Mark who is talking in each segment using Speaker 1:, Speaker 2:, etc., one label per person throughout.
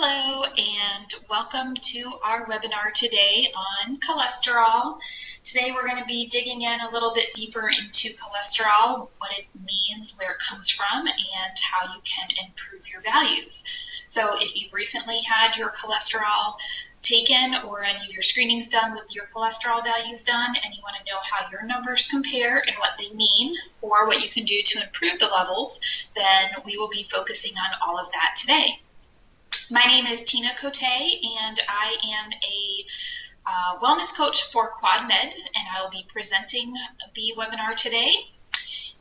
Speaker 1: Hello and welcome to our webinar today on cholesterol. Today we're going to be digging in a little bit deeper into cholesterol, what it means, where it comes from, and how you can improve your values. So if you've recently had your cholesterol taken or any of your screenings done with your cholesterol values done and you want to know how your numbers compare and what they mean or what you can do to improve the levels, then we will be focusing on all of that today. My name is Tina Cote, and I am a wellness coach for QuadMed, and I will be presenting the webinar today.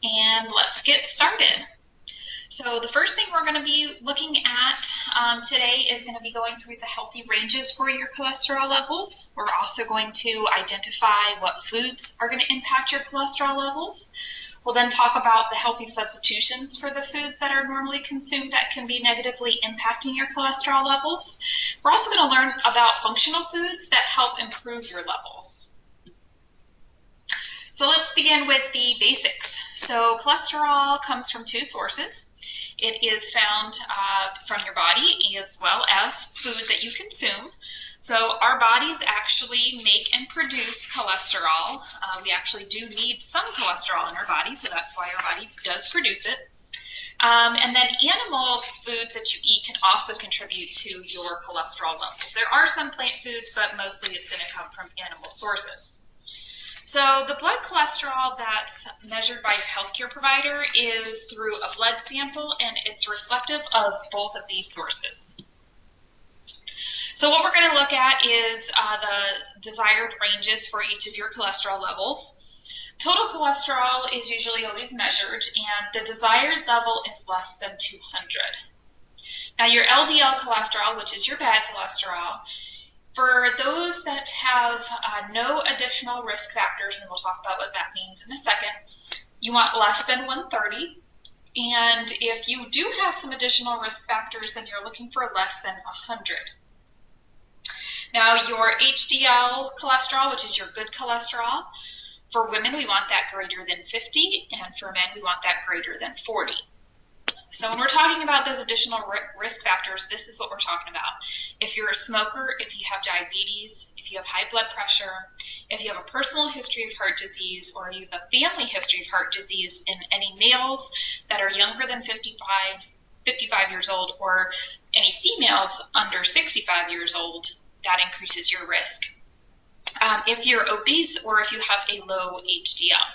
Speaker 1: And let's get started. So the first thing we're going to be looking at today is going to be going through the healthy ranges for your cholesterol levels. We're also going to identify what foods are going to impact your cholesterol levels. We'll then talk about the healthy substitutions for the foods that are normally consumed that can be negatively impacting your cholesterol levels. We're also going to learn about functional foods that help improve your levels. So let's begin with the basics. So cholesterol comes from two sources. It is found from your body as well as food that you consume. So our bodies actually make and produce cholesterol. We actually do need some cholesterol in our body, so that's why our body does produce it. And then animal foods that you eat can also contribute to your cholesterol levels. There are some plant foods, but mostly it's going to come from animal sources. So the blood cholesterol that's measured by your healthcare provider is through a blood sample, and it's reflective of both of these sources. So what we're going to look at is the desired ranges for each of your cholesterol levels. Total cholesterol is usually always measured, and the desired level is less than 200. Now your LDL cholesterol, which is your bad cholesterol, for those that have no additional risk factors, and we'll talk about what that means in a second, you want less than 130. And if you do have some additional risk factors, then you're looking for less than 100. Now your HDL cholesterol, which is your good cholesterol, for women we want that greater than 50, and for men we want that greater than 40. So when we're talking about those additional risk factors, this is what we're talking about. If you're a smoker, if you have diabetes, if you have high blood pressure, if you have a personal history of heart disease, or you have a family history of heart disease in any males that are younger than 55 years old, or any females under 65 years old, that increases your risk. If you're obese or if you have a low HDL.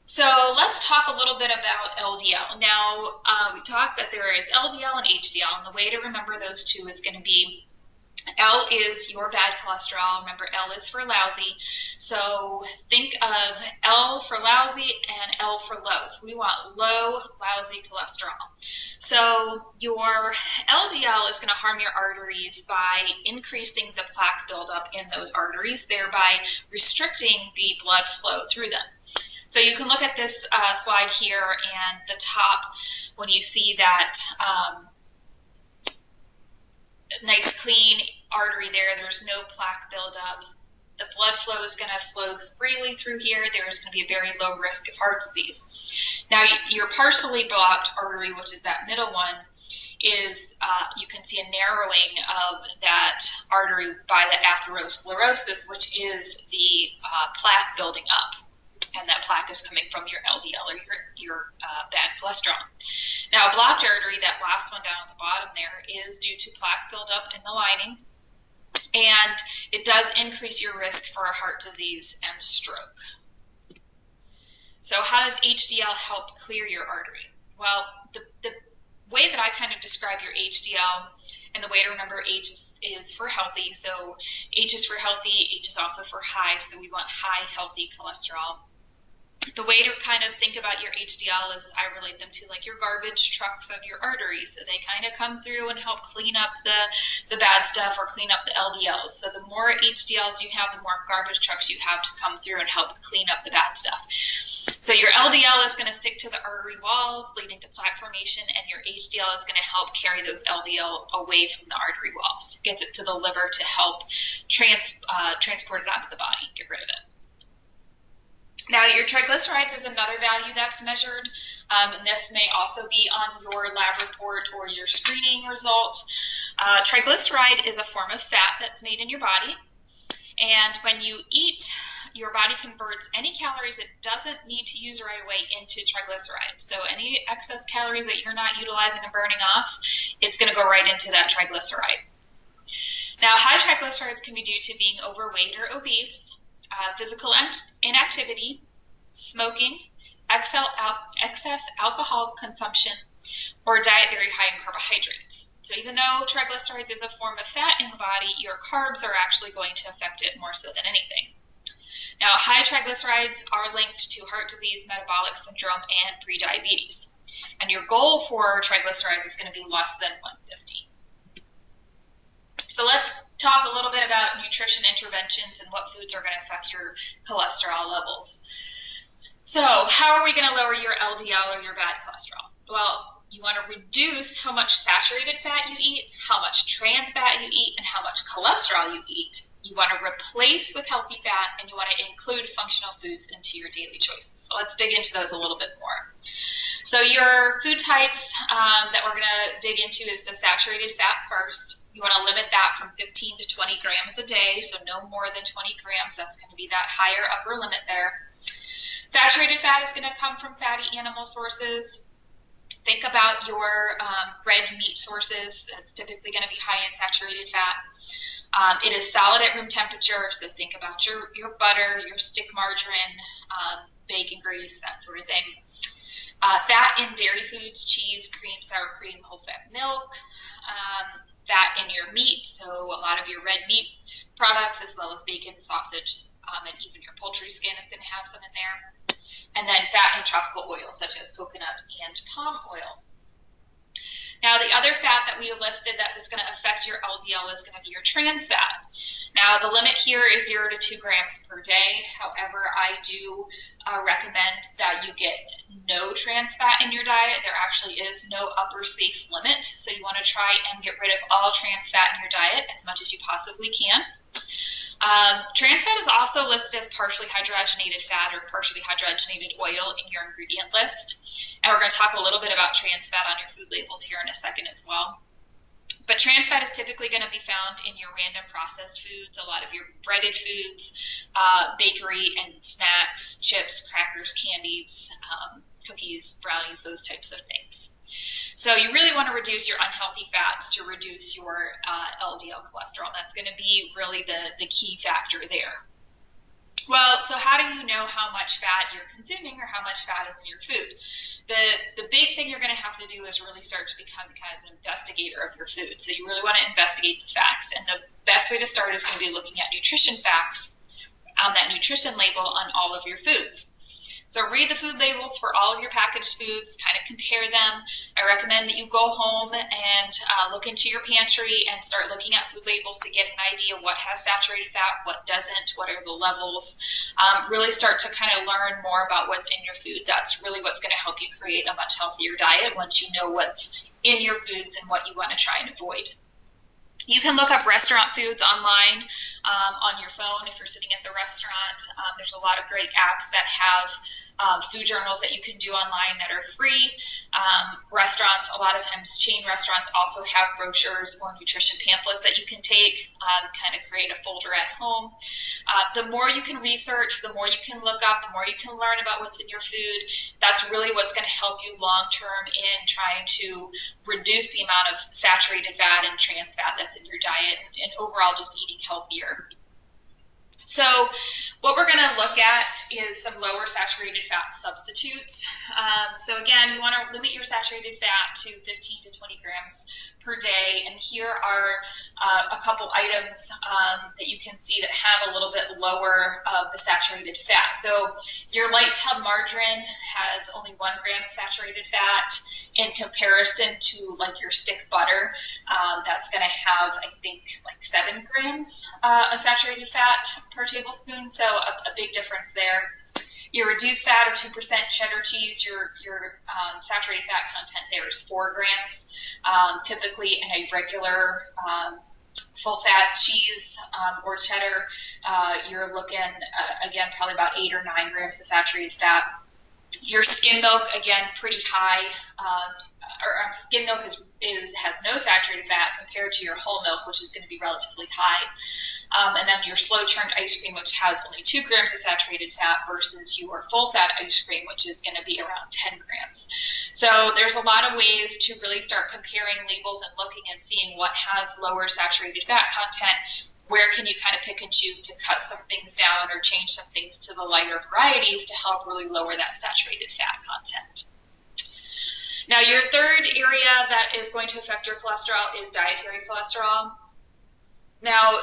Speaker 1: So let's talk a little bit about LDL. Now, we talked that there is LDL and HDL, and the way to remember those two is going to be L is your bad cholesterol. Remember, L is for lousy. So think of L for lousy and L for low. So we want low, lousy cholesterol. So your LDL is going to harm your arteries by increasing the plaque buildup in those arteries, thereby restricting the blood flow through them. So you can look at this slide here, and the top, when you see that nice clean artery there, there's no plaque buildup. The blood flow is going to flow freely through here. There's going to be a very low risk of heart disease. Now, your partially blocked artery, which is that middle one, is you can see a narrowing of that artery by the atherosclerosis, which is the plaque building up. And that plaque is coming from your LDL or your bad cholesterol. Now, a blocked artery, that last one down at the bottom there, is due to plaque buildup in the lining, and it does increase your risk for heart disease and stroke. So how does HDL help clear your artery? Well, the way that I kind of describe your HDL, and the way to remember H is for healthy. So H is for healthy, H is also for high, so we want high healthy cholesterol. The way to kind of think about your HDL is I relate them to like your garbage trucks of your arteries. So they kind of come through and help clean up the bad stuff or clean up the LDLs. So the more HDLs you have, the more garbage trucks you have to come through and help clean up the bad stuff. So your LDL is going to stick to the artery walls, leading to plaque formation, and your HDL is going to help carry those LDL away from the artery walls. It gets it to the liver to help transport it onto the body, get rid of it. Now, your triglycerides is another value that's measured, and this may also be on your lab report or your screening result. Triglyceride is a form of fat that's made in your body, and when you eat, your body converts any calories it doesn't need to use right away into triglycerides. So any excess calories that you're not utilizing and burning off, it's going to go right into that triglyceride. Now, high triglycerides can be due to being overweight or obese, physical inactivity, smoking, excess alcohol consumption, or a diet very high in carbohydrates. So even though triglycerides is a form of fat in the body, your carbs are actually going to affect it more so than anything. Now, high triglycerides are linked to heart disease, metabolic syndrome, and prediabetes. And your goal for triglycerides is going to be less than 150. So let's talk a little bit about nutrition interventions and what foods are going to affect your cholesterol levels. So how are we going to lower your LDL or your bad cholesterol? Well, you want to reduce how much saturated fat you eat, how much trans fat you eat, and how much cholesterol you eat. You want to replace with healthy fat, and you want to include functional foods into your daily choices. So let's dig into those a little bit more. So your food types that we're going to dig into is the saturated fat first. You want to limit that from 15 to 20 grams a day, so no more than 20 grams. That's going to be that higher upper limit there. Saturated fat is going to come from fatty animal sources. Think about your red meat sources. That's typically going to be high in saturated fat. It is solid at room temperature, so think about your butter, your stick margarine, bacon grease, that sort of thing. Fat in dairy foods, cheese, cream, sour cream, whole fat milk. Fat in your meat, so a lot of your red meat products, as well as bacon, sausage, and even your poultry skin is going to have some in there. And then fat in tropical oils, such as coconut and palm oil. Now, the other fat that we listed that is going to affect your LDL is going to be your trans fat. Now, the limit here is 0 to 2 grams per day. However, I do recommend that you get no trans fat in your diet. There actually is no upper safe limit, so you want to try and get rid of all trans fat in your diet as much as you possibly can. Trans fat is also listed as partially hydrogenated fat or partially hydrogenated oil in your ingredient list. And we're going to talk a little bit about trans fat on your food labels here in a second as well. But trans fat is typically going to be found in your random processed foods, a lot of your breaded foods, bakery and snacks, chips, crackers, candies, cookies, brownies, those types of things. So you really want to reduce your unhealthy fats to reduce your LDL cholesterol. That's going to be really the key factor there. Well, so how do you know how much fat you're consuming or how much fat is in your food? The big thing you're going to have to do is really start to become kind of an investigator of your food. So you really want to investigate the facts. And the best way to start is going to be looking at nutrition facts on that nutrition label on all of your foods. So read the food labels for all of your packaged foods, kind of compare them. I recommend that you go home and look into your pantry and start looking at food labels to get an idea what has saturated fat, what doesn't, what are the levels. Really start to kind of learn more about what's in your food. That's really what's going to help you create a much healthier diet once you know what's in your foods and what you want to try and avoid. You can look up restaurant foods online on your phone if you're sitting at the restaurant. There's a lot of great apps that have food journals that you can do online that are free. Restaurants, a lot of times chain restaurants also have brochures or nutrition pamphlets that you can take, kind of create a folder at home. The more you can research, the more you can look up, the more you can learn about what's in your food. That's really what's going to help you long term in trying to reduce the amount of saturated fat and trans fat that's in your diet and overall just eating healthier. So what we're going to look at is some lower saturated fat substitutes. So again, you want to limit your saturated fat to 15 to 20 grams per day. And here are a couple items that you can see that have a little bit lower of the saturated fat. So your light tub margarine has only 1 gram of saturated fat in comparison to like your stick butter. That's going to have, I think, like 7 grams of saturated fat per tablespoon. So a big difference there. Your reduced fat or 2% cheddar cheese, your saturated fat content there is 4 grams. Typically in a regular full-fat cheese or cheddar, you're looking, again, probably about 8 or 9 grams of saturated fat. Your skim milk, again, pretty high. Skim milk has no saturated fat compared to your whole milk, which is going to be relatively high. And then your slow-churned ice cream, which has only 2 grams of saturated fat, versus your full-fat ice cream, which is going to be around 10 grams. So there's a lot of ways to really start comparing labels and looking and seeing what has lower saturated fat content. Where can you kind of pick and choose to cut some things down or change some things to the lighter varieties to help really lower that saturated fat content. Now, your third area that is going to affect your cholesterol is dietary cholesterol. Now,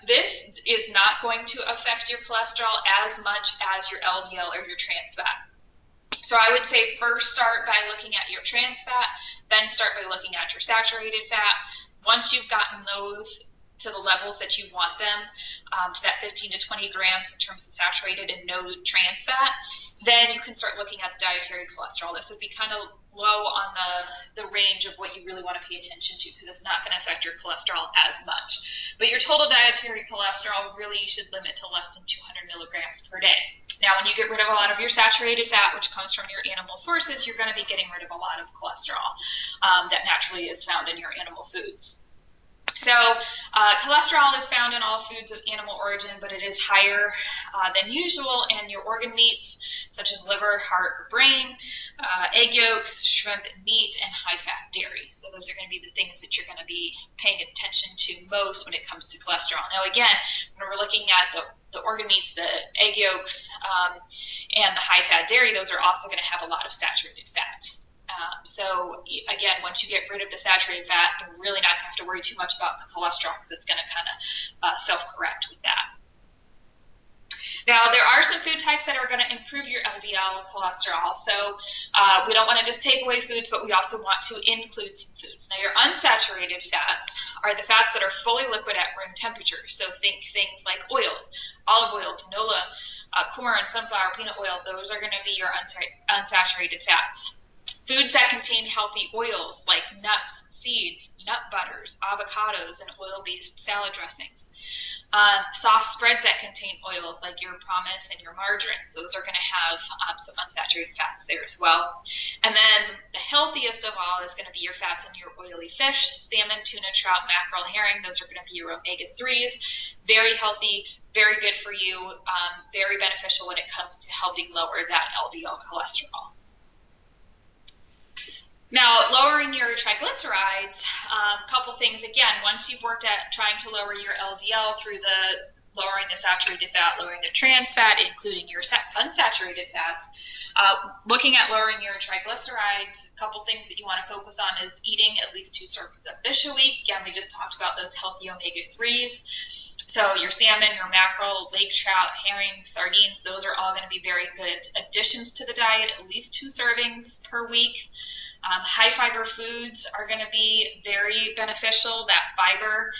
Speaker 1: this is not going to affect your cholesterol as much as your LDL or your trans fat. So I would say first start by looking at your trans fat, then start by looking at your saturated fat. Once you've gotten those to the levels that you want them, to that 15 to 20 grams in terms of saturated and no trans fat, then you can start looking at the dietary cholesterol. This would be kind of low on the range of what you really want to pay attention to, because it's not going to affect your cholesterol as much. But your total dietary cholesterol really you should limit to less than 200 milligrams per day. Now, when you get rid of a lot of your saturated fat, which comes from your animal sources, you're going to be getting rid of a lot of cholesterol that naturally is found in your animal foods. So cholesterol is found in all foods of animal origin, but it is higher than usual in your organ meats, such as liver, heart, or brain, egg yolks, shrimp, and meat, and high-fat dairy. So those are going to be the things that you're going to be paying attention to most when it comes to cholesterol. Now, again, when we're looking at the organ meats, the egg yolks, and the high-fat dairy, those are also going to have a lot of saturated fat. So again, once you get rid of the saturated fat, you're really not going to have to worry too much about the cholesterol, because it's going to kind of self-correct with that. Now, there are some food types that are going to improve your LDL cholesterol. So we don't want to just take away foods, but we also want to include some foods. Now, your unsaturated fats are the fats that are fully liquid at room temperature. So think things like oils, olive oil, canola, corn, sunflower, peanut oil. Those are going to be your unsaturated fats. Foods that contain healthy oils like nuts, seeds, nut butters, avocados, and oil-based salad dressings. Soft spreads that contain oils like your pomace and your margarines. Those are going to have some unsaturated fats there as well. And then the healthiest of all is going to be your fats in your oily fish, salmon, tuna, trout, mackerel, herring. Those are going to be your omega-3s. Very healthy, very good for you, very beneficial when it comes to helping lower that LDL cholesterol. Now, lowering your triglycerides, a couple things. Again, once you've worked at trying to lower your LDL through lowering the saturated fat, lowering the trans fat, including your unsaturated fats, looking at lowering your triglycerides, a couple things that you want to focus on is eating at least 2 servings of fish a week. Again, we just talked about those healthy omega-3s. So your salmon, your mackerel, lake trout, herring, sardines, those are all going to be very good additions to the diet, at least 2 servings per week. High fiber foods are going to be very beneficial. That fiber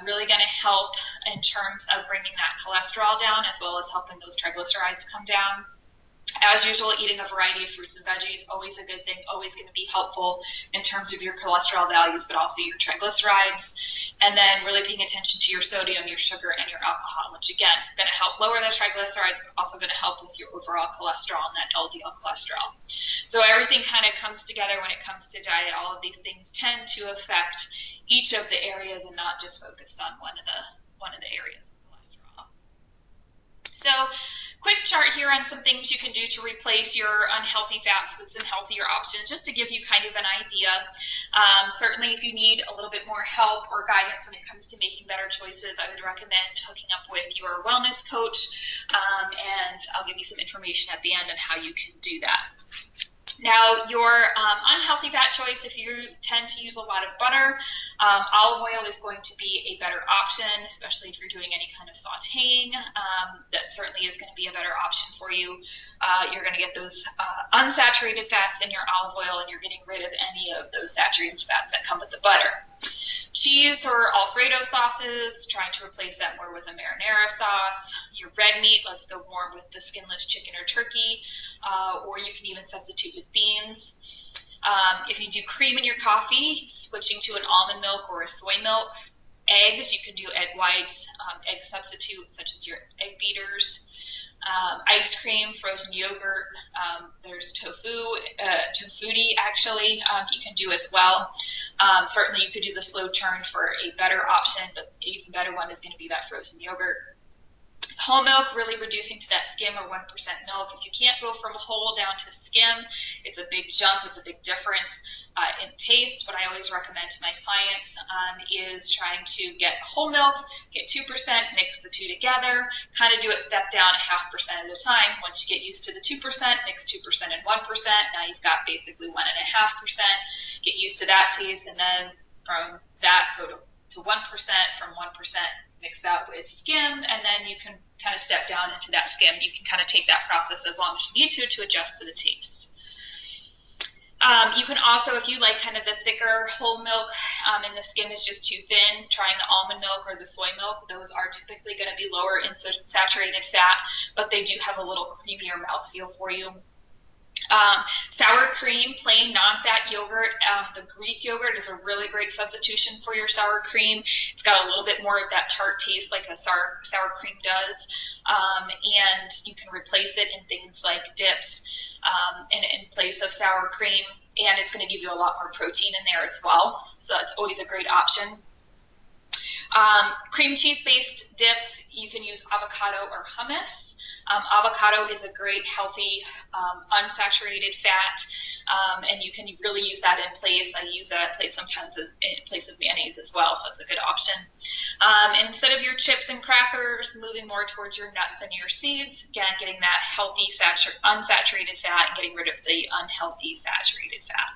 Speaker 1: really going to help in terms of bringing that cholesterol down, as well as helping those triglycerides come down. As usual, eating a variety of fruits and veggies, always a good thing, always going to be helpful in terms of your cholesterol values, but also your triglycerides. And then really paying attention to your sodium, your sugar, and your alcohol, which again, going to help lower those triglycerides, but also going to help with your overall cholesterol and that LDL cholesterol. So everything kind of comes together when it comes to diet. All of these things tend to affect each of the areas and not just focused on one of the areas of cholesterol. So quick chart here on some things you can do to replace your unhealthy fats with some healthier options, just to give you kind of an idea. Certainly, if you need a little bit more help or guidance when it comes to making better choices, I would recommend hooking up with your wellness coach, and I'll give you some information at the end on how you can do that. Now, your unhealthy fat choice, if you tend to use a lot of butter, olive oil is going to be a better option, especially if you're doing any kind of sauteing. That certainly is going to be a better option for you. You're going to get those unsaturated fats in your olive oil, and you're getting rid of any of those saturated fats that come with the butter. Cheese or Alfredo sauces, trying to replace that more with a marinara sauce. Your red meat, let's go more with the skinless chicken or turkey, or you can even substitute with beans. If you do cream in your coffee, switching to an almond milk or a soy milk. eggs. You can do egg whites, egg substitutes such as your egg beaters, ice cream, frozen yogurt. There's tofutti actually, you can do as well. Certainly you could do the slow churned for a better option, but an even better one is going to be that frozen yogurt. Whole milk, really reducing to that skim or 1% milk. If you can't go from whole down to skim, it's a big jump. It's a big difference in taste. What I always recommend to my clients is trying to get whole milk, get 2%, mix the two together, kind of do it step down 0.5% at a time. Once you get used to the 2%, mix 2% and 1%. Now you've got basically 1.5%. Get used to that taste, and then from that go to 1%, from 1%. Mix that with skim, and then you can kind of step down into that skim. You can kind of take that process as long as you need to adjust to the taste. You can also, if you like kind of the thicker whole milk and the skim is just too thin, trying the almond milk or the soy milk. Those are typically going to be lower in saturated fat, but they do have a little creamier mouthfeel for you. Sour cream, plain non-fat yogurt. The Greek yogurt is a really great substitution for your sour cream. It's got a little bit more of that tart taste like a sour cream does. And you can replace it in things like dips in place of sour cream. And it's going to give you a lot more protein in there as well. So that's always a great option. Cream cheese-based dips, you can use avocado or hummus. Avocado is a great, healthy, unsaturated fat, and you can really use that in place. I use that in place sometimes in place of mayonnaise as well, so it's a good option. Instead of your chips and crackers, moving more towards your nuts and your seeds, again, getting that healthy, unsaturated fat and getting rid of the unhealthy saturated fat.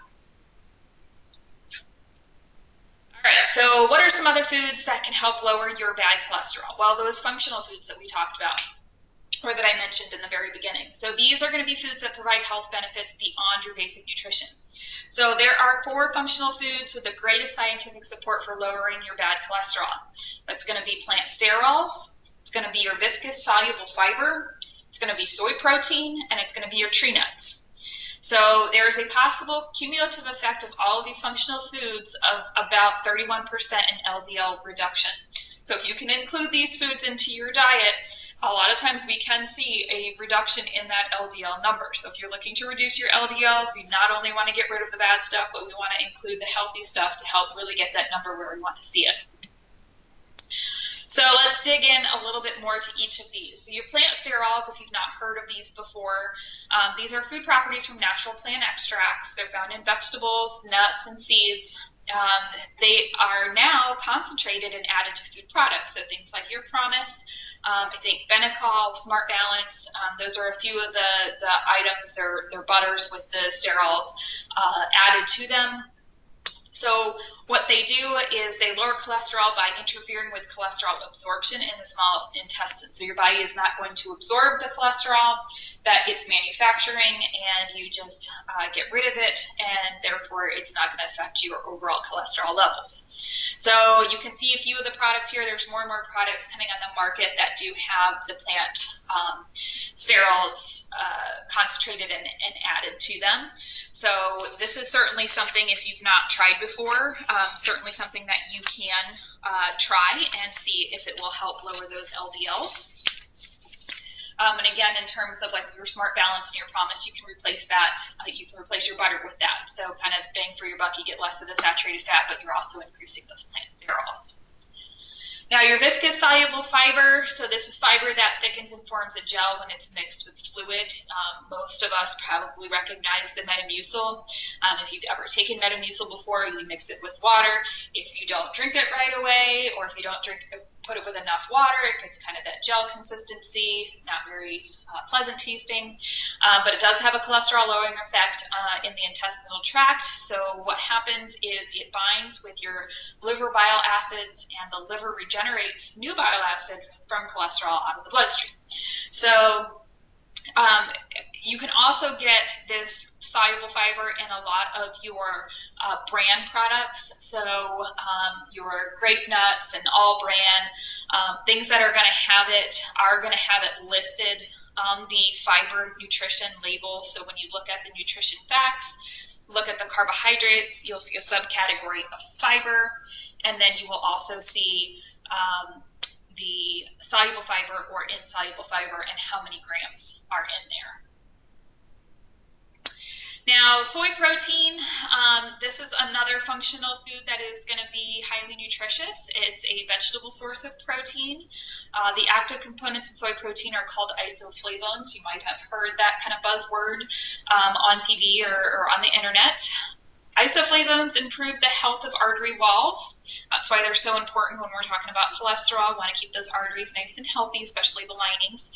Speaker 1: All right, so what are some other foods that can help lower your bad cholesterol? Well, those functional foods that we talked about, or that I mentioned in the very beginning. So these are going to be foods that provide health benefits beyond your basic nutrition. So there are 4 functional foods with the greatest scientific support for lowering your bad cholesterol. That's going to be plant sterols, it's going to be your viscous soluble fiber, it's going to be soy protein, and it's going to be your tree nuts. So there is a possible cumulative effect of all of these functional foods of about 31% in LDL reduction. So if you can include these foods into your diet, a lot of times we can see a reduction in that LDL number. So if you're looking to reduce your LDLs, we not only want to get rid of the bad stuff, but we want to include the healthy stuff to help really get that number where we want to see it. So let's dig in a little bit more to each of these. So your plant sterols, if you've not heard of these before, these are food properties from natural plant extracts. They're found in vegetables, nuts, and seeds. They are now concentrated and added to food products. So things like your Promise, I think Benecol, Smart Balance, those are a few of the items. They're butters with the sterols added to them. So what they do is they lower cholesterol by interfering with cholesterol absorption in the small intestine. So your body is not going to absorb the cholesterol that it's manufacturing, and you just get rid of it, and therefore it's not going to affect your overall cholesterol levels. So you can see a few of the products here. There's more and more products coming on the market that do have the plant sterols concentrated and added to them. So this is certainly something, if you've not tried before, certainly something that you can try and see if it will help lower those LDLs. And again, in terms of like your Smart Balance and your Promise, you can replace that. You can replace your butter with that. So kind of bang for your buck, you get less of the saturated fat, but you're also increasing those plant sterols. Now your viscous soluble fiber, so this is fiber that thickens and forms a gel when it's mixed with fluid. Most of us probably recognize the Metamucil. If you've ever taken Metamucil before, you mix it with water. If you don't drink it right away, or if you don't put it with enough water, it gets kind of that gel consistency, not very pleasant tasting, but it does have a cholesterol lowering effect in the intestinal tract. So what happens is it binds with your liver bile acids, and the liver regenerates new bile acid from cholesterol out of the bloodstream. So you can also get this soluble fiber in a lot of your brand products. So your grape nuts and all brand, things that are going to have it listed on the fiber nutrition label. So when you look at the nutrition facts, look at the carbohydrates, you'll see a subcategory of fiber, and then you will also see the soluble fiber or insoluble fiber and how many grams are in there. Now, soy protein, this is another functional food that is going to be highly nutritious. It's a vegetable source of protein. The active components in soy protein are called isoflavones. You might have heard that kind of buzzword on TV or on the internet. Isoflavones improve the health of artery walls. That's why they're so important when we're talking about cholesterol. We want to keep those arteries nice and healthy, especially the linings.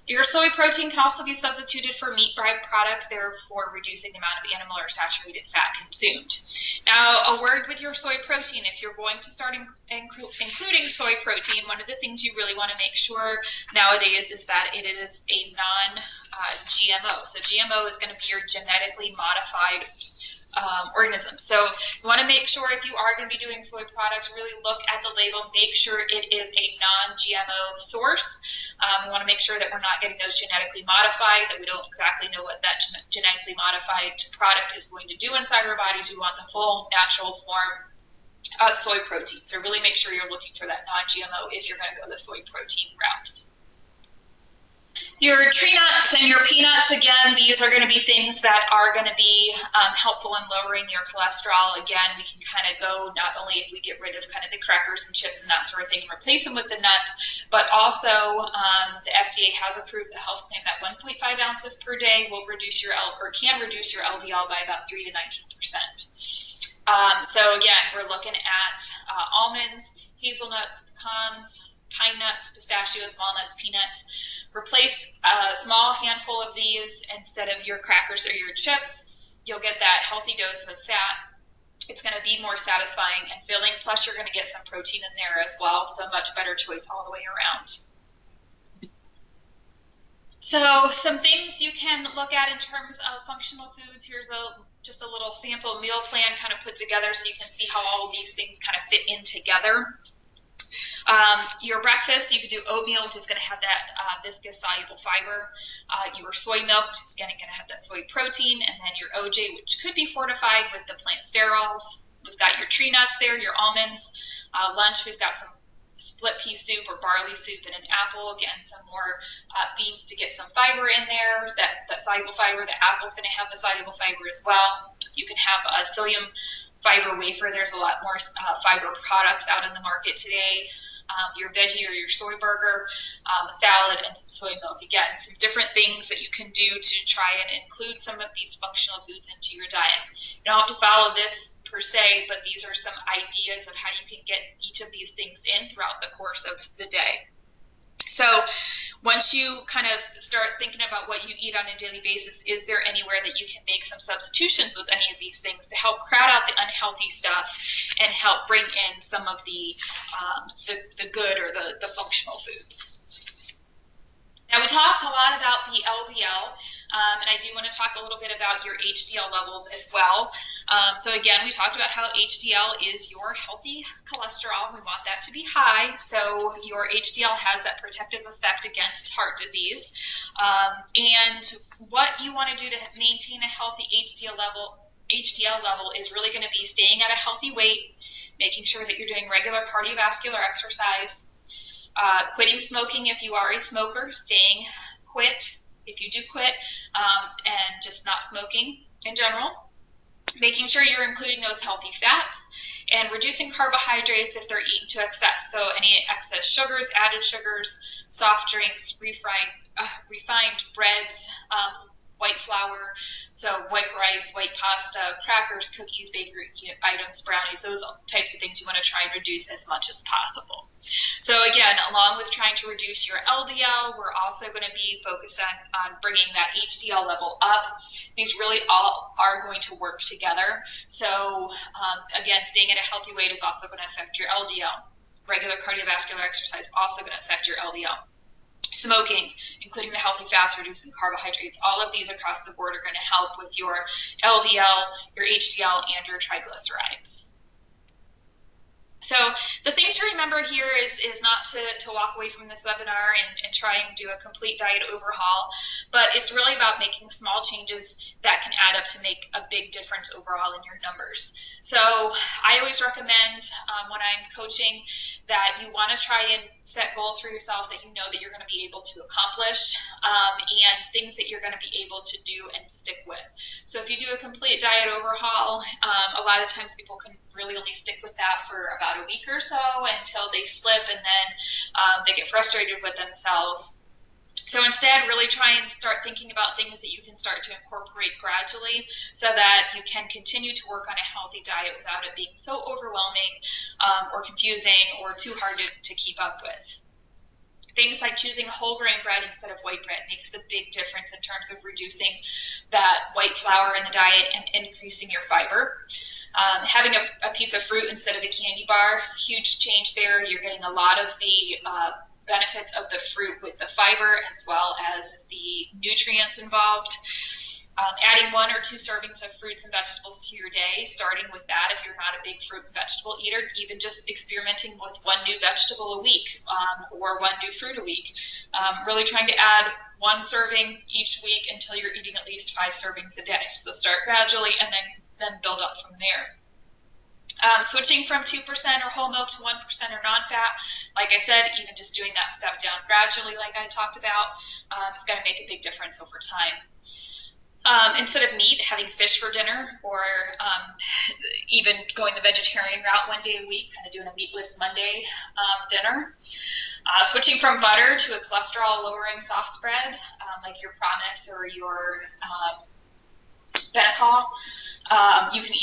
Speaker 1: Your soy protein can also be substituted for meat byproducts, therefore reducing the amount of animal or saturated fat consumed. Now, a word with your soy protein. If you're going to start including soy protein, one of the things you really want to make sure nowadays is that it is a non-GMO. So GMO is going to be your genetically modified organisms. So you want to make sure if you are going to be doing soy products, really look at the label, make sure it is a non-GMO source. We want to make sure that we're not getting those genetically modified, that we don't exactly know what that genetically modified product is going to do inside our bodies. We want the full natural form of soy protein. So really make sure you're looking for that non-GMO if you're going to go the soy protein route. Your tree nuts and your peanuts, again, these are going to be things that are going to be helpful in lowering your cholesterol. Again, we can kind of go not only if we get rid of kind of the crackers and chips and that sort of thing and replace them with the nuts, but also the FDA has approved the health claim that 1.5 ounces per day will reduce your can reduce your LDL by about 3 to 19%. So again, we're looking at almonds, hazelnuts, pecans, pine nuts, pistachios, walnuts, peanuts. Replace a small handful of these instead of your crackers or your chips. You'll get that healthy dose of fat. It's going to be more satisfying and filling, plus you're going to get some protein in there as well, so much better choice all the way around. So some things you can look at in terms of functional foods. Here's just a little sample meal plan kind of put together so you can see how all of these things kind of fit in together. Your breakfast, you could do oatmeal, which is going to have that viscous soluble fiber. Your soy milk, which is going to have that soy protein, and then your OJ, which could be fortified with the plant sterols. We've got your tree nuts there, your almonds. Lunch, we've got some split pea soup or barley soup and an apple. Again, some more beans to get some fiber in there. That soluble fiber, the apple's going to have the soluble fiber as well. You can have a psyllium fiber wafer. There's a lot more fiber products out in the market today. Your veggie or your soy burger, a salad, and some soy milk. Again, some different things that you can do to try and include some of these functional foods into your diet. You don't have to follow this per se, but these are some ideas of how you can get each of these things in throughout the course of the day. So once you kind of start thinking about what you eat on a daily basis, is there anywhere that you can make some substitutions with any of these things to help crowd out the unhealthy stuff and help bring in some of the good or the functional foods? Now, we talked a lot about the LDL, and I do want to talk a little bit about your HDL levels as well. So again, we talked about how HDL is your healthy cholesterol. We want that to be high, so your HDL has that protective effect against heart disease. And what you want to do to maintain a healthy HDL level is really going to be staying at a healthy weight, making sure that you're doing regular cardiovascular exercise, quitting smoking if you are a smoker, staying quit if you do quit, and just not smoking in general. Making sure you're including those healthy fats and reducing carbohydrates if they're eaten to excess. So any excess sugars, added sugars, soft drinks, refined breads, white flour, so white rice, white pasta, crackers, cookies, bakery items, brownies, those types of things you want to try and reduce as much as possible. So again, along with trying to reduce your LDL, we're also going to be focused on bringing that HDL level up. These really all are going to work together. So again, staying at a healthy weight is also going to affect your LDL. Regular cardiovascular exercise also going to affect your LDL. Smoking, including the healthy fats, reducing carbohydrates, all of these across the board are going to help with your LDL, your HDL, and your triglycerides. So the thing to remember here is not to walk away from this webinar and try and do a complete diet overhaul, but it's really about making small changes that can add up to make a big difference overall in your numbers. So I always recommend when I'm coaching that you want to try and set goals for yourself that you know that you're going to be able to accomplish, and things that you're going to be able to do and stick with. So if you do a complete diet overhaul, a lot of times people can really only stick with that for about a week or so until they slip, and then they get frustrated with themselves. So instead, really try and start thinking about things that you can start to incorporate gradually so that you can continue to work on a healthy diet without it being so overwhelming or confusing or too hard to keep up with. Things like choosing whole grain bread instead of white bread makes a big difference in terms of reducing that white flour in the diet and increasing your fiber. Having a piece of fruit instead of a candy bar, huge change there. You're getting a lot of the benefits of the fruit with the fiber as well as the nutrients involved. Adding 1 or 2 servings of fruits and vegetables to your day, starting with that if you're not a big fruit and vegetable eater, even just experimenting with 1 new vegetable a week or 1 new fruit a week. Really trying to add 1 serving each week until you're eating at least 5 servings a day. So start gradually and then build up from there. Switching from 2% or whole milk to 1% or non-fat, like I said, even just doing that step down gradually like I talked about, it's going to make a big difference over time. Instead of meat, having fish for dinner, or even going the vegetarian route 1 day a week, kind of doing a meatless Monday dinner. Switching from butter to a cholesterol-lowering soft spread, like your Promise or your Benecol. You can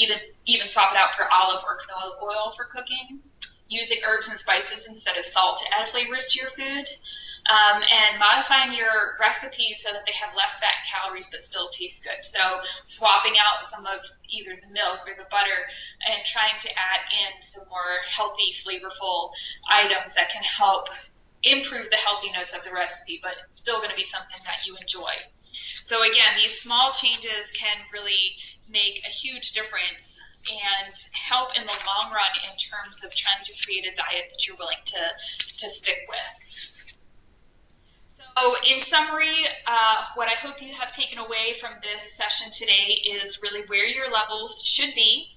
Speaker 1: even swap it out for olive or canola oil for cooking. Using herbs and spices instead of salt to add flavors to your food. And modifying your recipes so that they have less fat and calories but still taste good. So swapping out some of either the milk or the butter and trying to add in some more healthy, flavorful items that can help improve the healthiness of the recipe, but it's still going to be something that you enjoy. So again, these small changes can really make a huge difference and help in the long run in terms of trying to create a diet that you're willing to stick with. So in summary, what I hope you have taken away from this session today is really where your levels should be,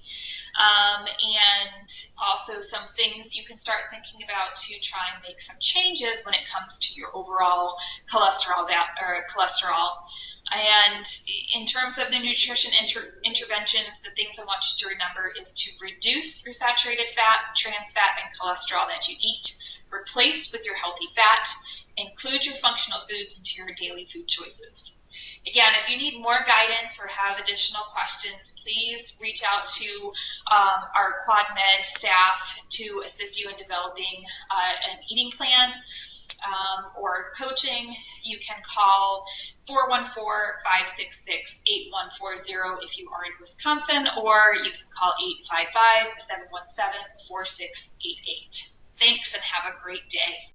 Speaker 1: and also some things that you can start thinking about to try and make some changes when it comes to your overall cholesterol. And in terms of the nutrition interventions, the things I want you to remember is to reduce your saturated fat, trans fat, and cholesterol that you eat, replace with your healthy fat, include your functional foods into your daily food choices. Again, if you need more guidance or have additional questions, please reach out to our QuadMed staff to assist you in developing an eating plan or coaching. You can call 414-566-8140 if you are in Wisconsin, or you can call 855-717-4688. Thanks and have a great day.